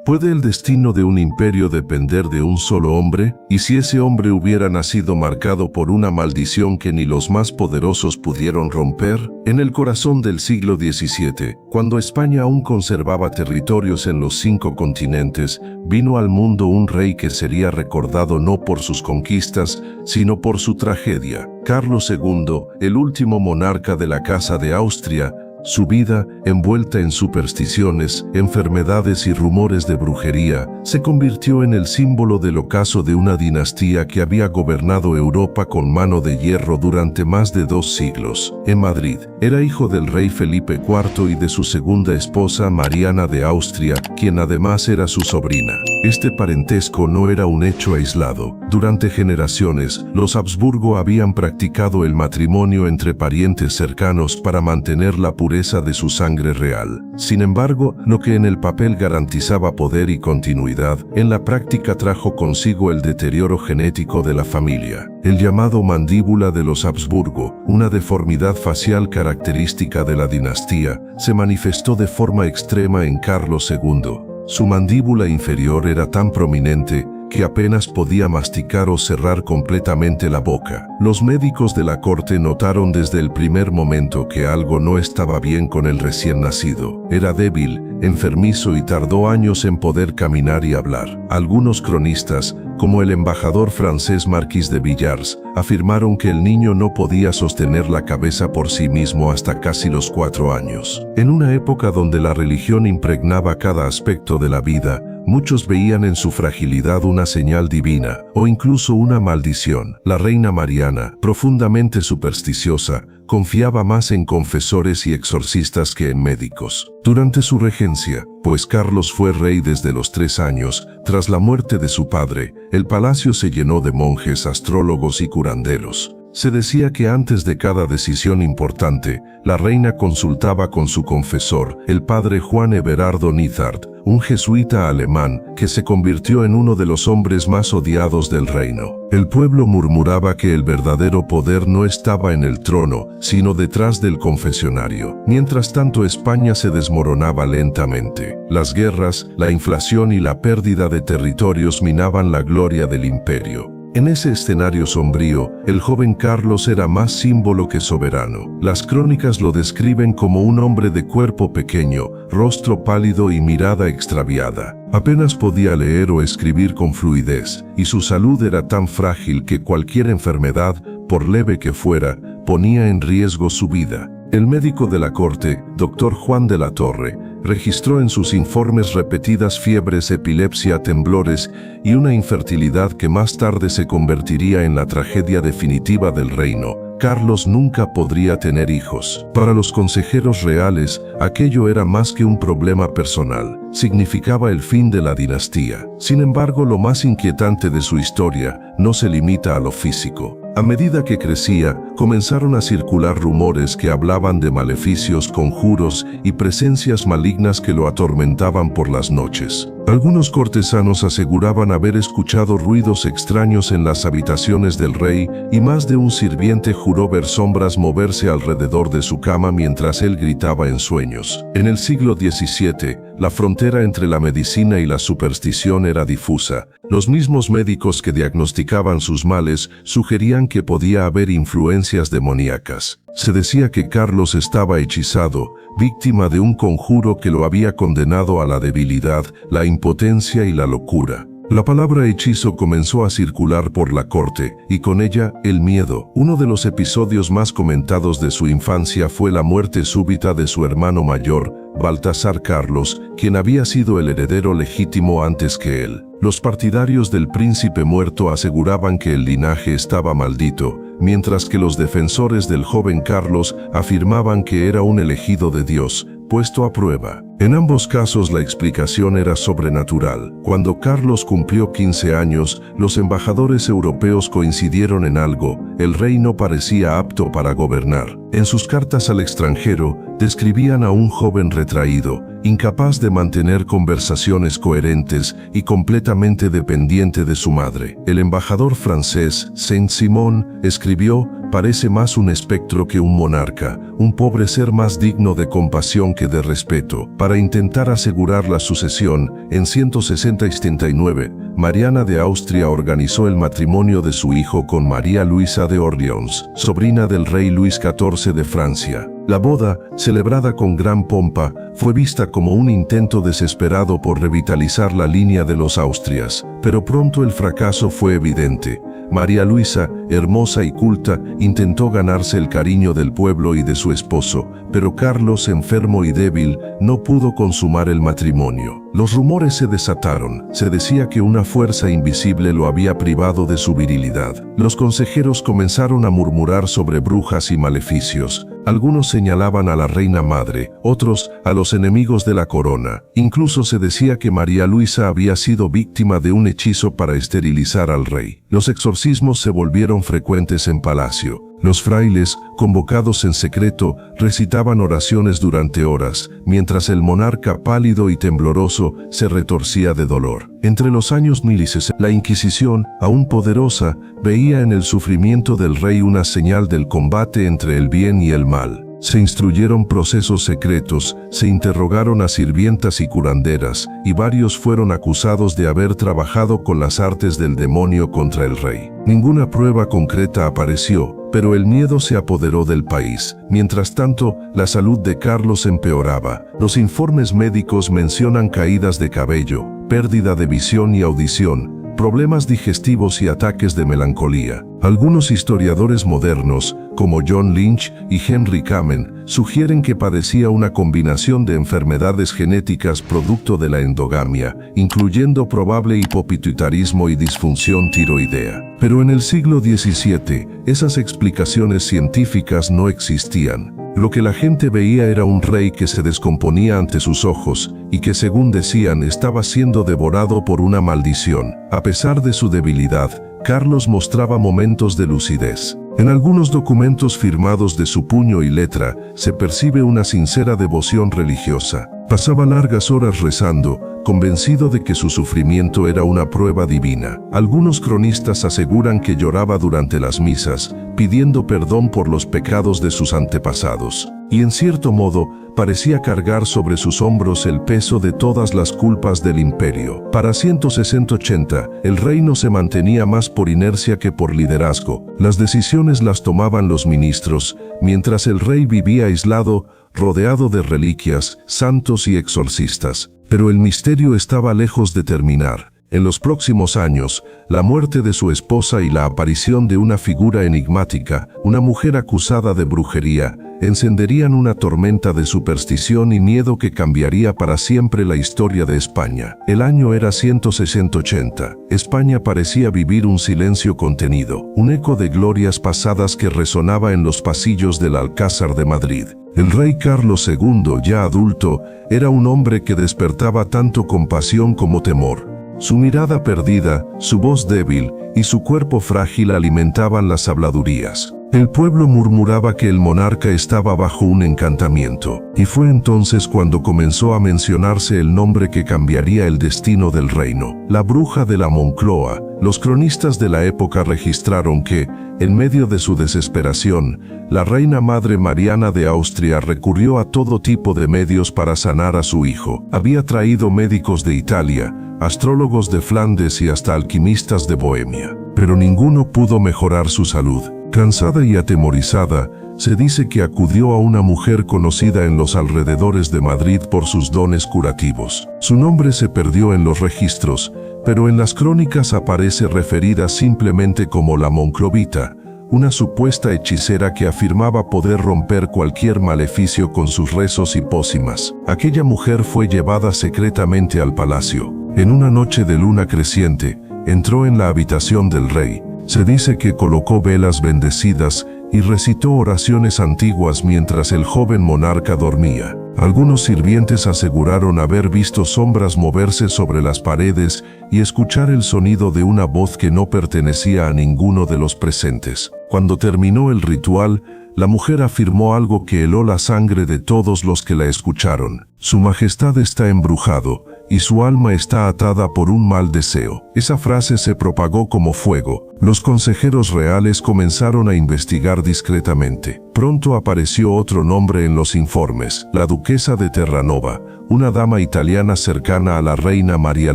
¿Puede el destino de un imperio depender de un solo hombre? ¿Y si ese hombre hubiera nacido marcado por una maldición que ni los más poderosos pudieron romper? En el corazón del siglo XVII, cuando España aún conservaba territorios en los 5 continentes, vino al mundo un rey que sería recordado no por sus conquistas, sino por su tragedia. Carlos II, el último monarca de la Casa de Austria, su vida, envuelta en supersticiones, enfermedades y rumores de brujería, se convirtió en el símbolo del ocaso de una dinastía que había gobernado Europa con mano de hierro durante más de 2 siglos. En Madrid, era hijo del rey Felipe IV y de su segunda esposa Mariana de Austria, quien además era su sobrina. Este parentesco no era un hecho aislado. Durante generaciones, los Habsburgo habían practicado el matrimonio entre parientes cercanos para mantener la pureza de su sangre real. Sin embargo, lo que en el papel garantizaba poder y continuidad, en la práctica trajo consigo el deterioro genético de la familia. El llamado mandíbula de los Habsburgo, una deformidad facial característica de la dinastía, se manifestó de forma extrema en Carlos II. Su mandíbula inferior era tan prominente que apenas podía masticar o cerrar completamente la boca. Los médicos de la corte notaron desde el primer momento que algo no estaba bien con el recién nacido. Era débil, enfermizo y tardó años en poder caminar y hablar. Algunos cronistas, como el embajador francés Marquis de Villars, afirmaron que el niño no podía sostener la cabeza por sí mismo hasta casi los 4 años. En una época donde la religión impregnaba cada aspecto de la vida, muchos veían en su fragilidad una señal divina, o incluso una maldición. La reina Mariana, profundamente supersticiosa, confiaba más en confesores y exorcistas que en médicos. Durante su regencia, pues Carlos fue rey desde los 3 años, tras la muerte de su padre, el palacio se llenó de monjes, astrólogos y curanderos. Se decía que antes de cada decisión importante, la reina consultaba con su confesor, el padre Juan Everardo Nithard, un jesuita alemán que se convirtió en uno de los hombres más odiados del reino. El pueblo murmuraba que el verdadero poder no estaba en el trono, sino detrás del confesionario. Mientras tanto, España se desmoronaba lentamente. Las guerras, la inflación y la pérdida de territorios minaban la gloria del imperio. En ese escenario sombrío, el joven Carlos era más símbolo que soberano. Las crónicas lo describen como un hombre de cuerpo pequeño, rostro pálido y mirada extraviada. Apenas podía leer o escribir con fluidez, y su salud era tan frágil que cualquier enfermedad, por leve que fuera, ponía en riesgo su vida. El médico de la corte, Dr. Juan de la Torre, registró en sus informes repetidas fiebres, epilepsia, temblores y una infertilidad que más tarde se convertiría en la tragedia definitiva del reino. Carlos nunca podría tener hijos. Para los consejeros reales, aquello era más que un problema personal. Significaba el fin de la dinastía. Sin embargo, lo más inquietante de su historia no se limita a lo físico. A medida que crecía, comenzaron a circular rumores que hablaban de maleficios, conjuros y presencias malignas que lo atormentaban por las noches. Algunos cortesanos aseguraban haber escuchado ruidos extraños en las habitaciones del rey, y más de un sirviente juró ver sombras moverse alrededor de su cama mientras él gritaba en sueños. En el siglo XVII, la frontera entre la medicina y la superstición era difusa. Los mismos médicos que diagnosticaban sus males sugerían que podía haber influencias demoníacas. Se decía que Carlos estaba hechizado, víctima de un conjuro que lo había condenado a la debilidad, la impotencia y la locura. La palabra hechizo comenzó a circular por la corte, y con ella, el miedo. Uno de los episodios más comentados de su infancia fue la muerte súbita de su hermano mayor, Baltasar Carlos, quien había sido el heredero legítimo antes que él. Los partidarios del príncipe muerto aseguraban que el linaje estaba maldito, mientras que los defensores del joven Carlos afirmaban que era un elegido de Dios, puesto a prueba. En ambos casos la explicación era sobrenatural. Cuando Carlos cumplió 15 años, los embajadores europeos coincidieron en algo: el rey no parecía apto para gobernar. En sus cartas al extranjero, describían a un joven retraído, incapaz de mantener conversaciones coherentes y completamente dependiente de su madre. El embajador francés, Saint-Simon, escribió: parece más un espectro que un monarca, un pobre ser más digno de compasión que de respeto. Para intentar asegurar la sucesión, en 169, Mariana de Austria organizó el matrimonio de su hijo con María Luisa de Orleans, sobrina del rey Luis XIV de Francia. La boda, celebrada con gran pompa, fue vista como un intento desesperado por revitalizar la línea de los Austrias, pero pronto el fracaso fue evidente. María Luisa, hermosa y culta, intentó ganarse el cariño del pueblo y de su esposo, pero Carlos, enfermo y débil, no pudo consumar el matrimonio. Los rumores se desataron. Se decía que una fuerza invisible lo había privado de su virilidad. Los consejeros comenzaron a murmurar sobre brujas y maleficios. Algunos señalaban a la reina madre, otros a los enemigos de la corona. Incluso se decía que María Luisa había sido víctima de un hechizo para esterilizar al rey. Los exorcismos se volvieron frecuentes en palacio. Los frailes, convocados en secreto, recitaban oraciones durante horas, mientras el monarca pálido y tembloroso se retorcía de dolor. Entre los años 1060, la Inquisición, aún poderosa, veía en el sufrimiento del rey una señal del combate entre el bien y el mal. Se instruyeron procesos secretos, se interrogaron a sirvientas y curanderas, y varios fueron acusados de haber trabajado con las artes del demonio contra el rey. Ninguna prueba concreta apareció, pero el miedo se apoderó del país. Mientras tanto, la salud de Carlos empeoraba. Los informes médicos mencionan caídas de cabello, pérdida de visión y audición, problemas digestivos y ataques de melancolía. Algunos historiadores modernos, como John Lynch y Henry Kamen, sugieren que padecía una combinación de enfermedades genéticas producto de la endogamia, incluyendo probable hipopituitarismo y disfunción tiroidea. Pero en el siglo XVII, esas explicaciones científicas no existían. Lo que la gente veía era un rey que se descomponía ante sus ojos y que, según decían, estaba siendo devorado por una maldición. A pesar de su debilidad, Carlos mostraba momentos de lucidez. En algunos documentos firmados de su puño y letra se percibe una sincera devoción religiosa. Pasaba largas horas rezando, convencido de que su sufrimiento era una prueba divina. Algunos cronistas aseguran que lloraba durante las misas, pidiendo perdón por los pecados de sus antepasados. Y en cierto modo, parecía cargar sobre sus hombros el peso de todas las culpas del imperio. Para 160, el reino se mantenía más por inercia que por liderazgo. Las decisiones las tomaban los ministros, mientras el rey vivía aislado, rodeado de reliquias, santos y exorcistas. Pero el misterio estaba lejos de terminar. En los próximos años, la muerte de su esposa y la aparición de una figura enigmática, una mujer acusada de brujería, encenderían una tormenta de superstición y miedo que cambiaría para siempre la historia de España. El año era 160. España parecía vivir un silencio contenido, un eco de glorias pasadas que resonaba en los pasillos del Alcázar de Madrid. El rey Carlos II, ya adulto, era un hombre que despertaba tanto compasión como temor. Su mirada perdida, su voz débil y su cuerpo frágil alimentaban las habladurías. El pueblo murmuraba que el monarca estaba bajo un encantamiento, y fue entonces cuando comenzó a mencionarse el nombre que cambiaría el destino del reino: la bruja de la Moncloa. Los cronistas de la época registraron que, en medio de su desesperación, la reina madre Mariana de Austria recurrió a todo tipo de medios para sanar a su hijo. Había traído médicos de Italia, astrólogos de Flandes y hasta alquimistas de Bohemia, pero ninguno pudo mejorar su salud. Cansada y atemorizada, se dice que acudió a una mujer conocida en los alrededores de Madrid por sus dones curativos. Su nombre se perdió en los registros, pero en las crónicas aparece referida simplemente como la Monclovita, una supuesta hechicera que afirmaba poder romper cualquier maleficio con sus rezos y pócimas. Aquella mujer fue llevada secretamente al palacio. En una noche de luna creciente, entró en la habitación del rey. Se dice que colocó velas bendecidas y recitó oraciones antiguas mientras el joven monarca dormía. Algunos sirvientes aseguraron haber visto sombras moverse sobre las paredes y escuchar el sonido de una voz que no pertenecía a ninguno de los presentes. Cuando terminó el ritual, la mujer afirmó algo que heló la sangre de todos los que la escucharon: Su Majestad está embrujado y su alma está atada por un mal deseo. Esa frase se propagó como fuego. Los consejeros reales comenzaron a investigar discretamente, Pronto apareció otro nombre en los informes, la duquesa de Terranova, una dama italiana cercana a la reina María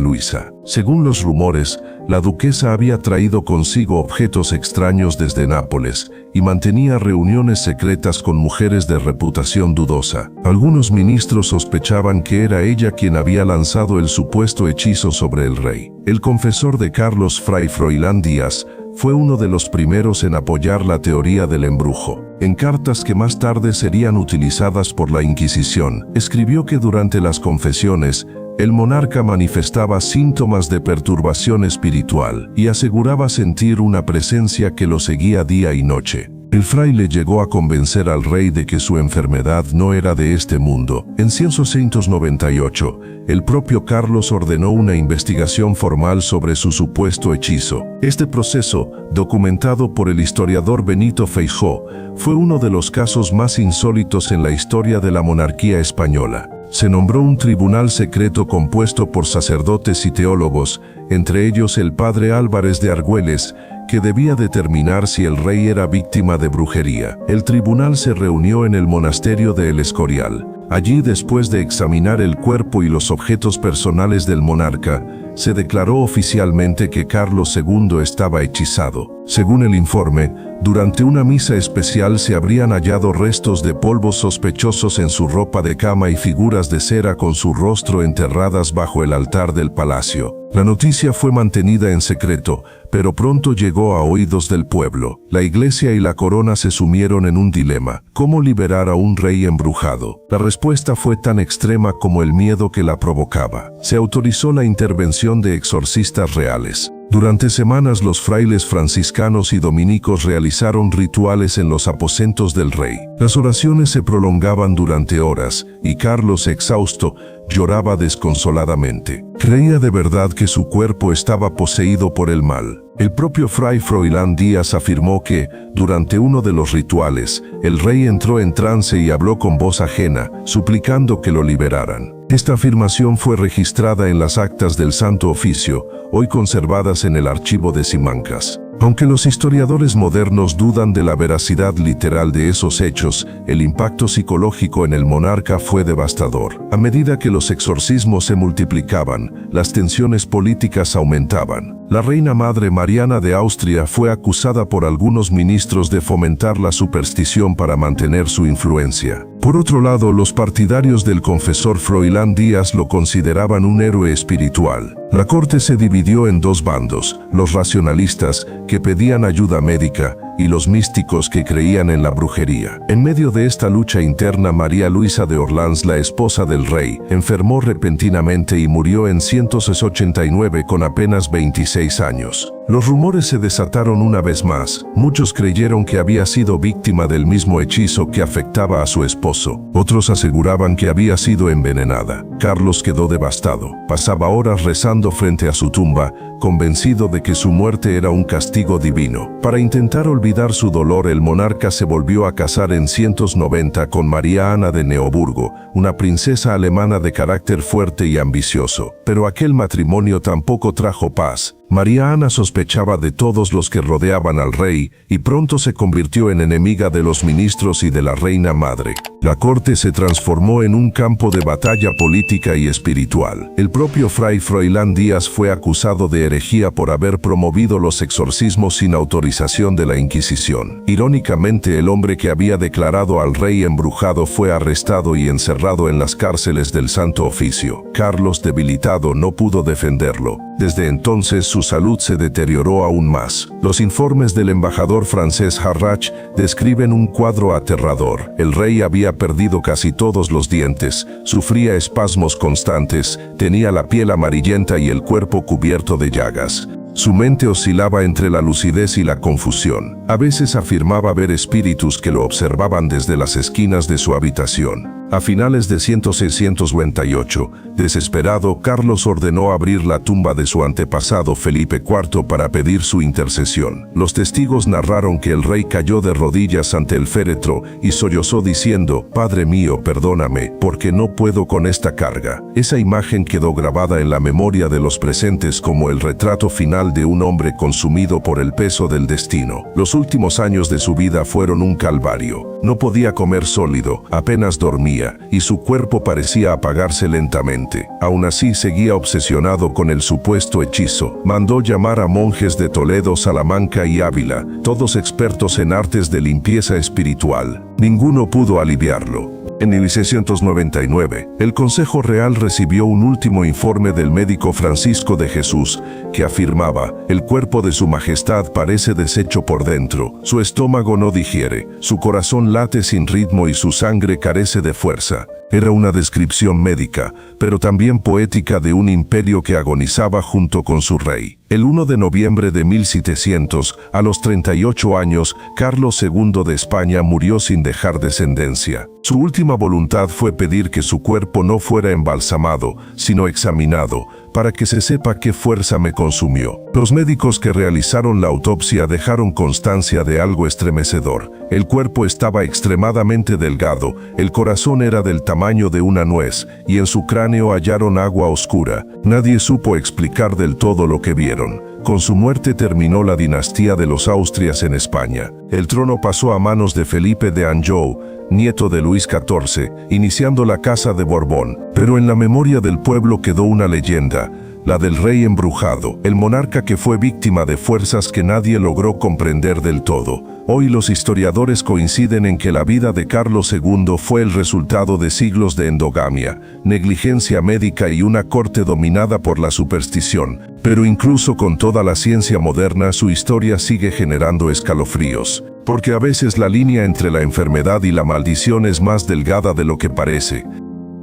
Luisa. Según los rumores, la duquesa había traído consigo objetos extraños desde Nápoles y mantenía reuniones secretas con mujeres de reputación dudosa. Algunos ministros sospechaban que era ella quien había lanzado el supuesto hechizo sobre el rey. El confesor de Carlos, Fray Froilán Díaz, fue uno de los primeros en apoyar la teoría del embrujo. En cartas que más tarde serían utilizadas por la Inquisición, escribió que durante las confesiones, el monarca manifestaba síntomas de perturbación espiritual y aseguraba sentir una presencia que lo seguía día y noche. El fraile llegó a convencer al rey de que su enfermedad no era de este mundo. En 1698, el propio Carlos ordenó una investigación formal sobre su supuesto hechizo. Este proceso, documentado por el historiador Benito Feijó, fue uno de los casos más insólitos en la historia de la monarquía española. Se nombró un tribunal secreto compuesto por sacerdotes y teólogos, entre ellos el padre Álvarez de Argüelles, que debía determinar si el rey era víctima de brujería. El tribunal se reunió en el monasterio de El Escorial. Allí, después de examinar el cuerpo y los objetos personales del monarca, se declaró oficialmente que Carlos II estaba hechizado. Según el informe, durante una misa especial se habrían hallado restos de polvos sospechosos en su ropa de cama y figuras de cera con su rostro enterradas bajo el altar del palacio. La noticia fue mantenida en secreto, pero pronto llegó a oídos del pueblo. La iglesia y la corona se sumieron en un dilema: ¿cómo liberar a un rey embrujado? La respuesta fue tan extrema como el miedo que la provocaba. Se autorizó la intervención de exorcistas reales. Durante semanas los frailes franciscanos y dominicos realizaron rituales en los aposentos del rey. Las oraciones se prolongaban durante horas, y Carlos, exhausto, lloraba desconsoladamente. Creía de verdad que su cuerpo estaba poseído por el mal. El propio Fray Froilán Díaz afirmó que, durante uno de los rituales, el rey entró en trance y habló con voz ajena, suplicando que lo liberaran. Esta afirmación fue registrada en las actas del Santo Oficio, hoy conservadas en el archivo de Simancas. Aunque los historiadores modernos dudan de la veracidad literal de esos hechos, el impacto psicológico en el monarca fue devastador. A medida que los exorcismos se multiplicaban, las tensiones políticas aumentaban. La reina madre Mariana de Austria fue acusada por algunos ministros de fomentar la superstición para mantener su influencia. Por otro lado, los partidarios del confesor Froilán Díaz lo consideraban un héroe espiritual. La corte se dividió en dos bandos: los racionalistas, que pedían ayuda médica, y los místicos que creían en la brujería. En medio de esta lucha interna, María Luisa de Orleans, la esposa del rey, enfermó repentinamente y murió en 1689 con apenas 26 años. Los rumores se desataron una vez más. Muchos creyeron que había sido víctima del mismo hechizo que afectaba a su esposo. Otros aseguraban que había sido envenenada. Carlos quedó devastado. Pasaba horas rezando frente a su tumba, convencido de que su muerte era un castigo divino. Para intentar olvidar su dolor, el monarca se volvió a casar en 190 con María Ana de Neoburgo, una princesa alemana de carácter fuerte y ambicioso. Pero aquel matrimonio tampoco trajo paz. María Ana sospechaba de todos los que rodeaban al rey y pronto se convirtió en enemiga de los ministros y de la reina madre. La corte se transformó en un campo de batalla política y espiritual. El propio Fray Froilán Díaz fue acusado de herejía por haber promovido los exorcismos sin autorización de la Inquisición. Irónicamente, el hombre que había declarado al rey embrujado fue arrestado y encerrado en las cárceles del Santo Oficio. Carlos, debilitado, no pudo defenderlo. Desde entonces su salud se deterioró aún más. Los informes del embajador francés Harrach describen un cuadro aterrador. El rey había perdido casi todos los dientes, sufría espasmos constantes, tenía la piel amarillenta y el cuerpo cubierto de llagas. Su mente oscilaba entre la lucidez y la confusión. A veces afirmaba ver espíritus que lo observaban desde las esquinas de su habitación. A finales de 1698, desesperado, Carlos ordenó abrir la tumba de su antepasado Felipe IV para pedir su intercesión. Los testigos narraron que el rey cayó de rodillas ante el féretro y sollozó diciendo: «Padre mío, perdóname, porque no puedo con esta carga». Esa imagen quedó grabada en la memoria de los presentes como el retrato final de un hombre consumido por el peso del destino. Los últimos años de su vida fueron un calvario. No podía comer sólido, apenas dormía, y su cuerpo parecía apagarse lentamente. Aún así seguía obsesionado con el supuesto hechizo. Mandó llamar a monjes de Toledo, Salamanca y Ávila, todos expertos en artes de limpieza espiritual. Ninguno pudo aliviarlo. En 1699, el Consejo Real recibió un último informe del médico Francisco de Jesús, que afirmaba: «El cuerpo de su majestad parece deshecho por dentro, su estómago no digiere, su corazón late sin ritmo y su sangre carece de fuerza». Era una descripción médica, pero también poética de un imperio que agonizaba junto con su rey. El 1 de noviembre de 1700, a los 38 años, Carlos II de España murió sin dejar descendencia. Su última voluntad fue pedir que su cuerpo no fuera embalsamado, sino examinado, para que se sepa qué fuerza me consumió. Los médicos que realizaron la autopsia dejaron constancia de algo estremecedor. El cuerpo estaba extremadamente delgado, el corazón era del tamaño de una nuez, y en su cráneo hallaron agua oscura. Nadie supo explicar del todo lo que vieron. Con su muerte terminó la dinastía de los Austrias en España. El trono pasó a manos de Felipe de Anjou, nieto de Luis XIV, iniciando la Casa de Borbón. Pero en la memoria del pueblo quedó una leyenda, la del rey embrujado, el monarca que fue víctima de fuerzas que nadie logró comprender del todo. Hoy los historiadores coinciden en que la vida de Carlos II fue el resultado de siglos de endogamia, negligencia médica y una corte dominada por la superstición. Pero incluso con toda la ciencia moderna, su historia sigue generando escalofríos. Porque a veces la línea entre la enfermedad y la maldición es más delgada de lo que parece.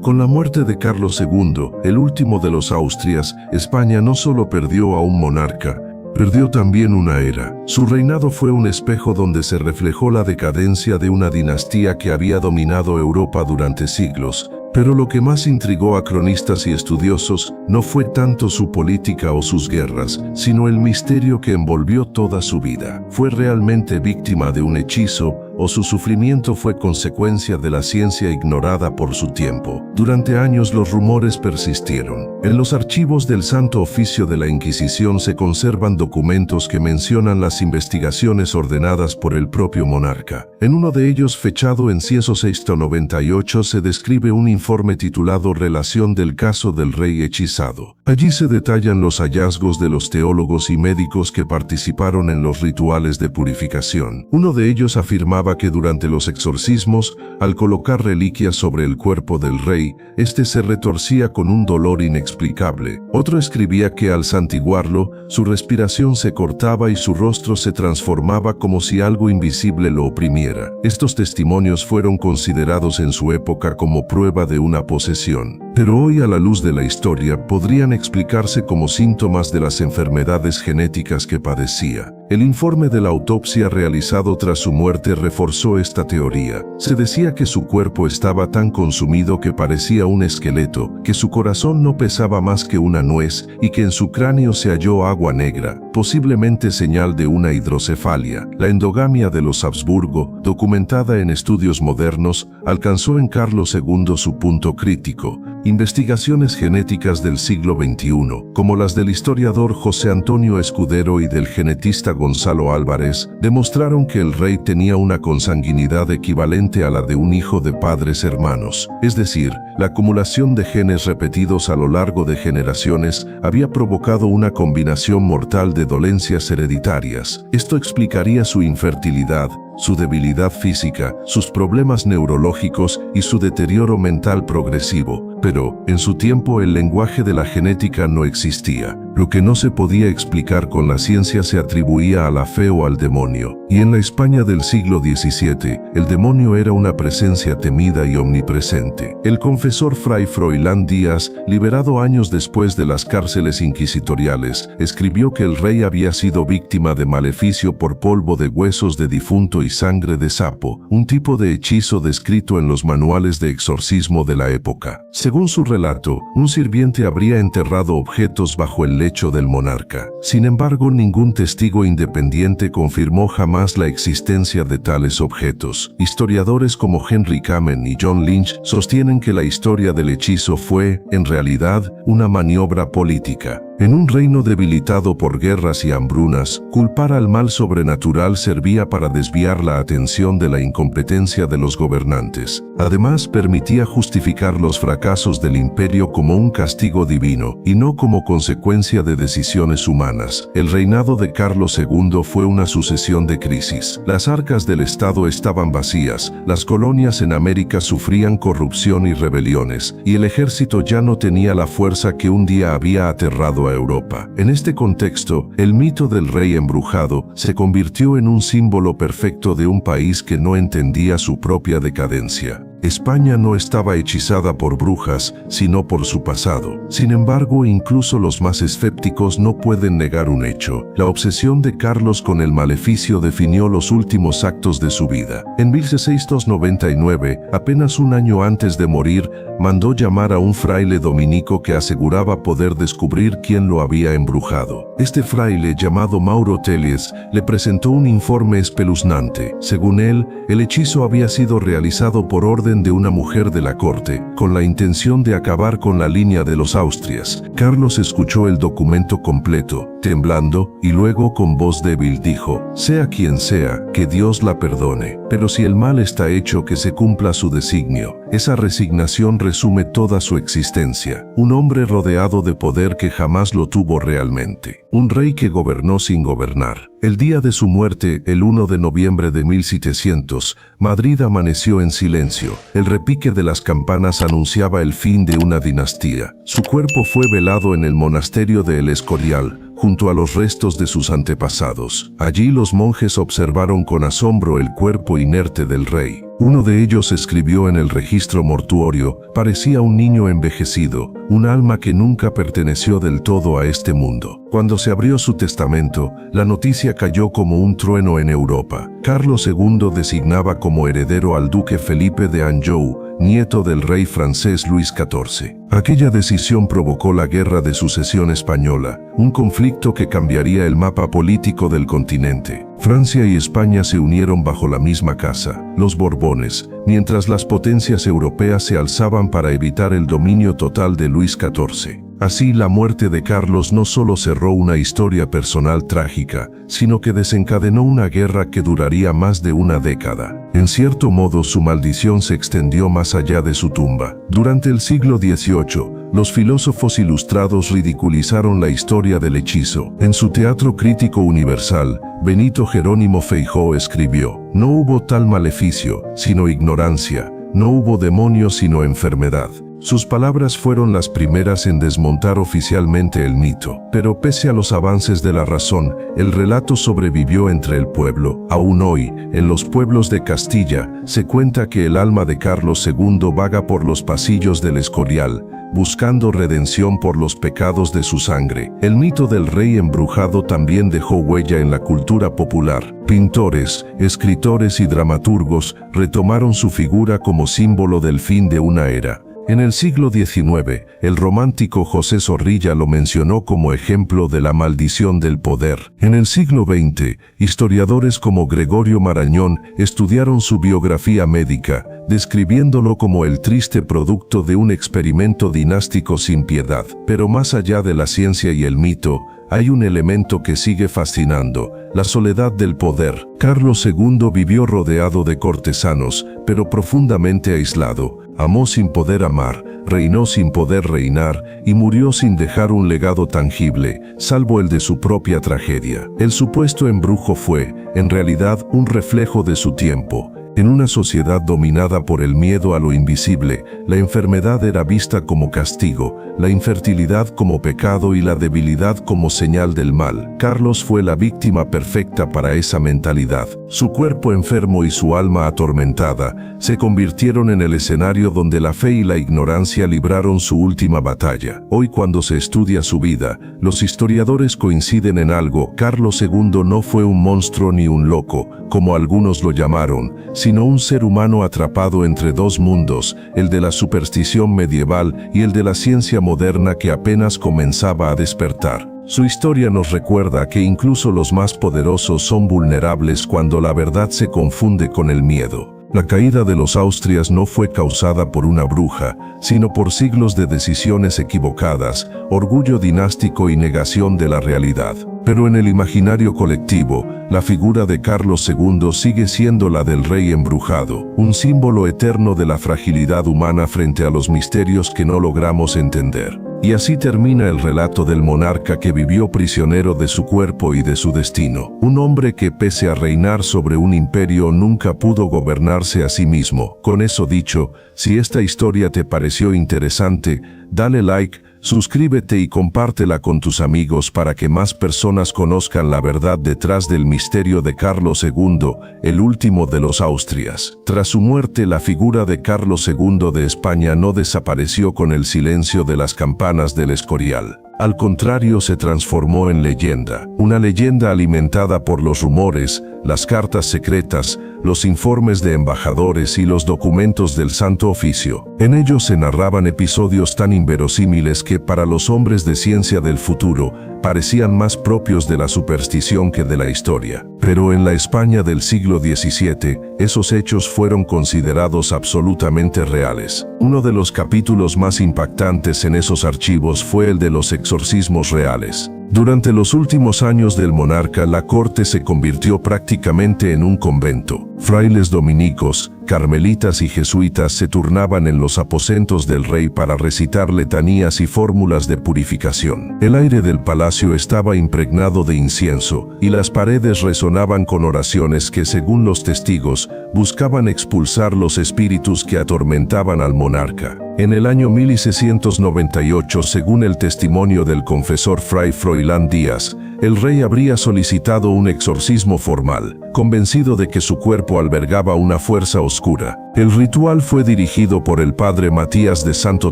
Con la muerte de Carlos II, el último de los Austrias, España no solo perdió a un monarca, perdió también una era. Su reinado fue un espejo donde se reflejó la decadencia de una dinastía que había dominado Europa durante siglos. Pero lo que más intrigó a cronistas y estudiosos no fue tanto su política o sus guerras, sino el misterio que envolvió toda su vida. ¿Fue realmente víctima de un hechizo o su sufrimiento fue consecuencia de la ciencia ignorada por su tiempo? Durante años los rumores persistieron. En los archivos del Santo Oficio de la Inquisición se conservan documentos que mencionan las investigaciones ordenadas por el propio monarca. En uno de ellos, fechado en 1698, se describe un informe titulado Relación del caso del rey hechizado. Allí se detallan los hallazgos de los teólogos y médicos que participaron en los rituales de purificación. Uno de ellos afirmaba que durante los exorcismos, al colocar reliquias sobre el cuerpo del rey, este se retorcía con un dolor inexplicable. Otro escribía que al santiguarlo, su respiración se cortaba y su rostro se transformaba como si algo invisible lo oprimiera. Estos testimonios fueron considerados en su época como prueba de una posesión. Pero hoy, a la luz de la historia, podrían explicarse como síntomas de las enfermedades genéticas que padecía. El informe de la autopsia realizado tras su muerte reforzó esta teoría. Se decía que su cuerpo estaba tan consumido que parecía un esqueleto, que su corazón no pesaba más que una nuez y que en su cráneo se halló agua negra, posiblemente señal de una hidrocefalia. La endogamia de los Habsburgo, documentada en estudios modernos, alcanzó en Carlos II su punto crítico. Investigaciones genéticas del siglo XXI, como las del historiador José Antonio Escudero y del genetista Gonzalo Álvarez, demostraron que el rey tenía una consanguinidad equivalente a la de un hijo de padres hermanos. Es decir, la acumulación de genes repetidos a lo largo de generaciones había provocado una combinación mortal de dolencias hereditarias. Esto explicaría su infertilidad, su debilidad física, sus problemas neurológicos y su deterioro mental progresivo. Pero, en su tiempo el lenguaje de la genética no existía. Lo que no se podía explicar con la ciencia se atribuía a la fe o al demonio. Y en la España del siglo XVII, el demonio era una presencia temida y omnipresente. El confesor Fray Froilán Díaz, liberado años después de las cárceles inquisitoriales, escribió que el rey había sido víctima de maleficio por polvo de huesos de difunto y sangre de sapo, un tipo de hechizo descrito en los manuales de exorcismo de la época. Según su relato, un sirviente habría enterrado objetos bajo el lecho del monarca. Sin embargo, ningún testigo independiente confirmó jamás la existencia de tales objetos. Historiadores como Henry Kamen y John Lynch sostienen que la historia del hechizo fue, en realidad, una maniobra política. En un reino debilitado por guerras y hambrunas, culpar al mal sobrenatural servía para desviar la atención de la incompetencia de los gobernantes. Además, permitía justificar los fracasos del imperio como un castigo divino, y no como consecuencia de decisiones humanas. El reinado de Carlos II fue una sucesión de crisis. Las arcas del Estado estaban vacías, las colonias en América sufrían corrupción y rebeliones, y el ejército ya no tenía la fuerza que un día había aterrado a Europa. En este contexto, el mito del rey embrujado se convirtió en un símbolo perfecto de un país que no entendía su propia decadencia. España no estaba hechizada por brujas, sino por su pasado. Sin embargo, incluso los más escépticos no pueden negar un hecho. La obsesión de Carlos con el maleficio definió los últimos actos de su vida. En 1699, apenas un año antes de morir, mandó llamar a un fraile dominico que aseguraba poder descubrir quién lo había embrujado. Este fraile, llamado Mauro Telles, le presentó un informe espeluznante. Según él, el hechizo había sido realizado por orden de una mujer de la corte, con la intención de acabar con la línea de los Austrias. Carlos escuchó el documento completo, temblando, y luego con voz débil dijo: «Sea quien sea, que Dios la perdone. Pero si el mal está hecho, que se cumpla su designio». Esa resignación resume toda su existencia. Un hombre rodeado de poder que jamás lo tuvo realmente. Un rey que gobernó sin gobernar. El día de su muerte, el 1 de noviembre de 1700, Madrid amaneció en silencio. El repique de las campanas anunciaba el fin de una dinastía. Su cuerpo fue velado en el monasterio de El Escorial, junto a los restos de sus antepasados. Allí los monjes observaron con asombro el cuerpo inerte del rey. Uno de ellos escribió en el registro mortuorio: «Parecía un niño envejecido, un alma que nunca perteneció del todo a este mundo». Cuando se abrió su testamento, la noticia cayó como un trueno en Europa. Carlos II designaba como heredero al duque Felipe de Anjou, nieto del rey francés Luis XIV. Aquella decisión provocó la Guerra de Sucesión Española, un conflicto que cambiaría el mapa político del continente. Francia y España se unieron bajo la misma casa, los Borbones, mientras las potencias europeas se alzaban para evitar el dominio total de Luis XIV. Así, la muerte de Carlos no solo cerró una historia personal trágica, sino que desencadenó una guerra que duraría más de una década. En cierto modo, su maldición se extendió más allá de su tumba. Durante el siglo XVIII, los filósofos ilustrados ridiculizaron la historia del hechizo. En su Teatro Crítico Universal, Benito Jerónimo Feijoo escribió: «No hubo tal maleficio, sino ignorancia. No hubo demonio, sino enfermedad». Sus palabras fueron las primeras en desmontar oficialmente el mito. Pero pese a los avances de la razón, el relato sobrevivió entre el pueblo. Aún hoy, en los pueblos de Castilla, se cuenta que el alma de Carlos II vaga por los pasillos del Escorial, buscando redención por los pecados de su sangre. El mito del rey embrujado también dejó huella en la cultura popular. Pintores, escritores y dramaturgos retomaron su figura como símbolo del fin de una era. En el siglo XIX, el romántico José Zorrilla lo mencionó como ejemplo de la maldición del poder. En el siglo XX, historiadores como Gregorio Marañón estudiaron su biografía médica, describiéndolo como el triste producto de un experimento dinástico sin piedad. Pero más allá de la ciencia y el mito, hay un elemento que sigue fascinando: la soledad del poder. Carlos II vivió rodeado de cortesanos, pero profundamente aislado. Amó sin poder amar, reinó sin poder reinar y murió sin dejar un legado tangible, salvo el de su propia tragedia. El supuesto embrujo fue, en realidad, un reflejo de su tiempo. En una sociedad dominada por el miedo a lo invisible, la enfermedad era vista como castigo, la infertilidad como pecado y la debilidad como señal del mal. Carlos fue la víctima perfecta para esa mentalidad. Su cuerpo enfermo y su alma atormentada se convirtieron en el escenario donde la fe y la ignorancia libraron su última batalla. Hoy, cuando se estudia su vida, los historiadores coinciden en algo: Carlos II no fue un monstruo ni un loco, como algunos lo llamaron, sino un ser humano atrapado entre dos mundos, el de la superstición medieval y el de la ciencia moderna que apenas comenzaba a despertar. Su historia nos recuerda que incluso los más poderosos son vulnerables cuando la verdad se confunde con el miedo. La caída de los Austrias no fue causada por una bruja, sino por siglos de decisiones equivocadas, orgullo dinástico y negación de la realidad. Pero en el imaginario colectivo, la figura de Carlos II sigue siendo la del rey embrujado, un símbolo eterno de la fragilidad humana frente a los misterios que no logramos entender. Y así termina el relato del monarca que vivió prisionero de su cuerpo y de su destino. Un hombre que, pese a reinar sobre un imperio, nunca pudo gobernarse a sí mismo. Con eso dicho, si esta historia te pareció interesante, dale like, suscríbete y compártela con tus amigos para que más personas conozcan la verdad detrás del misterio de Carlos II, el último de los Austrias. Tras su muerte, la figura de Carlos II de España no desapareció con el silencio de las campanas del Escorial. Al contrario, se transformó en leyenda, una leyenda alimentada por los rumores, las cartas secretas, los informes de embajadores y los documentos del Santo Oficio. En ellos se narraban episodios tan inverosímiles que para los hombres de ciencia del futuro parecían más propios de la superstición que de la historia. Pero en la España del siglo XVII, esos hechos fueron considerados absolutamente reales. Uno de los capítulos más impactantes en esos archivos fue el de los exorcismos reales. Durante los últimos años del monarca, la corte se convirtió prácticamente en un convento. Frailes dominicos, carmelitas y jesuitas se turnaban en los aposentos del rey para recitar letanías y fórmulas de purificación. El aire del palacio estaba impregnado de incienso, y las paredes resonaban con oraciones que, según los testigos, buscaban expulsar los espíritus que atormentaban al monarca. En el año 1698, según el testimonio del confesor Fray Froilán Díaz, el rey habría solicitado un exorcismo formal, convencido de que su cuerpo albergaba una fuerza oscura. El ritual fue dirigido por el padre Matías de Santo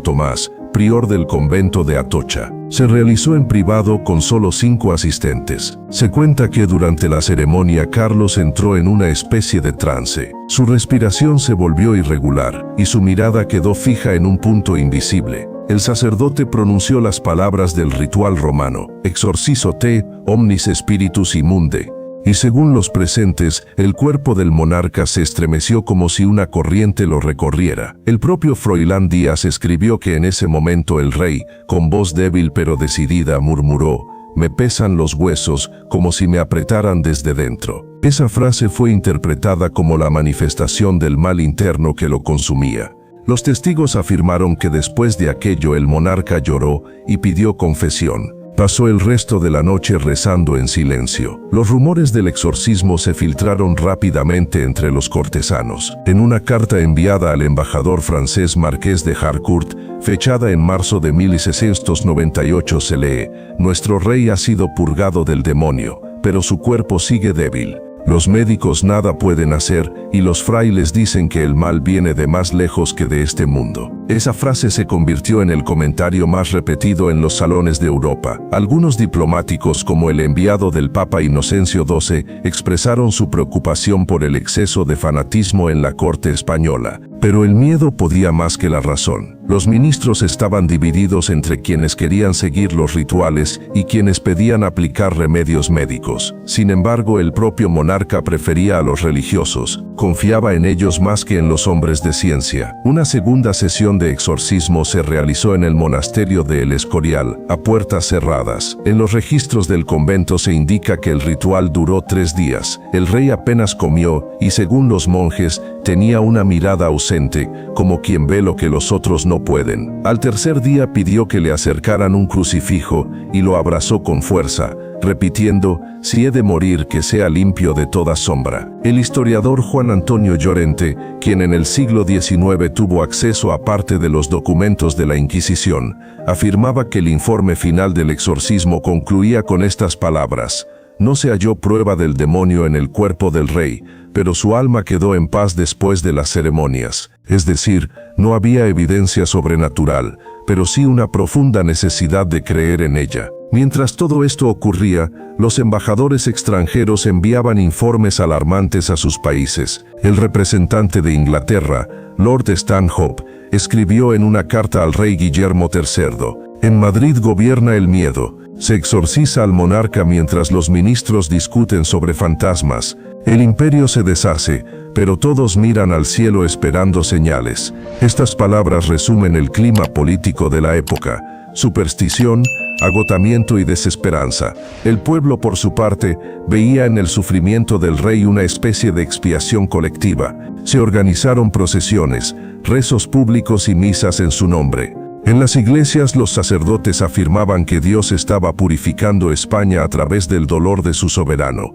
Tomás, prior del convento de Atocha. Se realizó en privado con solo 5 asistentes. Se cuenta que durante la ceremonia Carlos entró en una especie de trance. Su respiración se volvió irregular y su mirada quedó fija en un punto invisible. El sacerdote pronunció las palabras del ritual romano: Exorcizo te, omnis spiritus immunde. Y según los presentes, el cuerpo del monarca se estremeció como si una corriente lo recorriera. El propio Froilán Díaz escribió que en ese momento el rey, con voz débil pero decidida, murmuró: «Me pesan los huesos, como si me apretaran desde dentro». Esa frase fue interpretada como la manifestación del mal interno que lo consumía. Los testigos afirmaron que después de aquello el monarca lloró y pidió confesión. Pasó el resto de la noche rezando en silencio. Los rumores del exorcismo se filtraron rápidamente entre los cortesanos. En una carta enviada al embajador francés Marqués de Harcourt, fechada en marzo de 1698, se lee: «Nuestro rey ha sido purgado del demonio, pero su cuerpo sigue débil. Los médicos nada pueden hacer y los frailes dicen que el mal viene de más lejos que de este mundo». Esa frase se convirtió en el comentario más repetido en los salones de Europa. Algunos diplomáticos, como el enviado del Papa Inocencio XII, expresaron su preocupación por el exceso de fanatismo en la corte española. Pero el miedo podía más que la razón. Los ministros estaban divididos entre quienes querían seguir los rituales y quienes pedían aplicar remedios médicos. Sin embargo, el propio monarca prefería a los religiosos, confiaba en ellos más que en los hombres de ciencia. Una segunda sesión de exorcismo se realizó en el monasterio de El Escorial, a puertas cerradas. En los registros del convento se indica que el ritual duró 3 días. El rey apenas comió y, según los monjes, tenía una mirada ausente, como quien ve lo que los otros no pueden. Al tercer día pidió que le acercaran un crucifijo y lo abrazó con fuerza, repitiendo, si he de morir, que sea limpio de toda sombra. El historiador Juan Antonio Llorente, quien en el siglo XIX tuvo acceso a parte de los documentos de la Inquisición, afirmaba que el informe final del exorcismo concluía con estas palabras: no se halló prueba del demonio en el cuerpo del rey, pero su alma quedó en paz después de las ceremonias. Es decir, no había evidencia sobrenatural, pero sí una profunda necesidad de creer en ella. Mientras todo esto ocurría, los embajadores extranjeros enviaban informes alarmantes a sus países. El representante de Inglaterra, Lord Stanhope, escribió en una carta al rey Guillermo III: en Madrid gobierna el miedo. Se exorciza al monarca mientras los ministros discuten sobre fantasmas. El imperio se deshace, pero todos miran al cielo esperando señales. Estas palabras resumen el clima político de la época: superstición, agotamiento y desesperanza. El pueblo, por su parte, veía en el sufrimiento del rey una especie de expiación colectiva. Se organizaron procesiones, rezos públicos y misas en su nombre. En las iglesias los sacerdotes afirmaban que Dios estaba purificando España a través del dolor de su soberano.